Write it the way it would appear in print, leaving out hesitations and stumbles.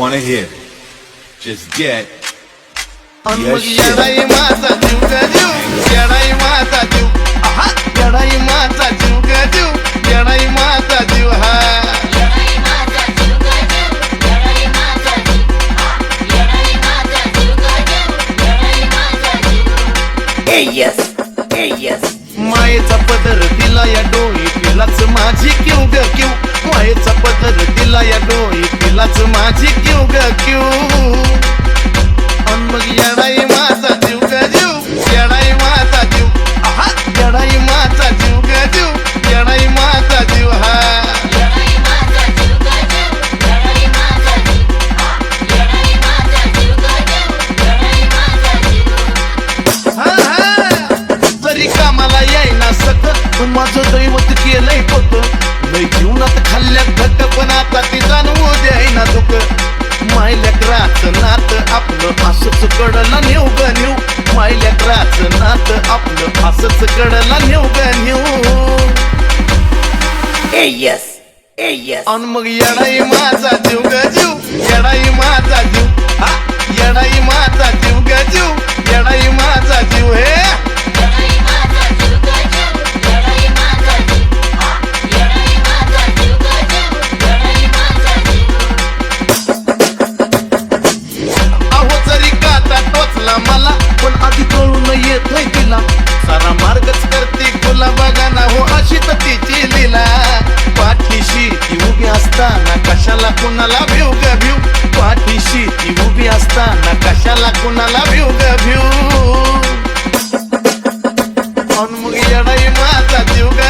want to hear. Just get your shit. Yedai माझा जीव ग जीव, येडाई माझा जीव, आहा, येडाई माझा जीव ग जीव, येडाई माझा जीव हा. मायेचा पदर दिला या डोई तिलाच माझी क्यू ग क्यू, मायेचा पदर दिला या डोई तिलाच माझी क्यू ग क्यू. अन मग येडाई माझा जीव ग जीव, येडाई माझा जीव, आहा, येडाई माझा जीव ग जीव, येडाई माझा जीव हा. जरी कामाला येईना सक पण माझं दैवत केलंय पोत, लय जीवनात खाल्ल्या धक पण आता ती जाणवू द्यायना दुख. मायलेकराचं नात आपलं असंच कडला नेऊ ग नेऊ, मायलेकराचं नात आपलं असंच कडला नेऊ ग नेऊ. अन मग येडाई माझा जीव ग जीव, येडाई माझा जीव, हा, येडाई माझा जीव ग जीव, येडाई माझा जीव हे. मला पण आधी कळून येत नाही तिला, सारा मार्गच करते तुला बघा ना हो अशी तर तिची लीला. पाठीशी ती उभी असताना कशाला कुणाला भिव ग भिव, पाठीशी ती उभी असताना कशाला कुणाला भिव ग भिव. मग येडाई माझा जीव ग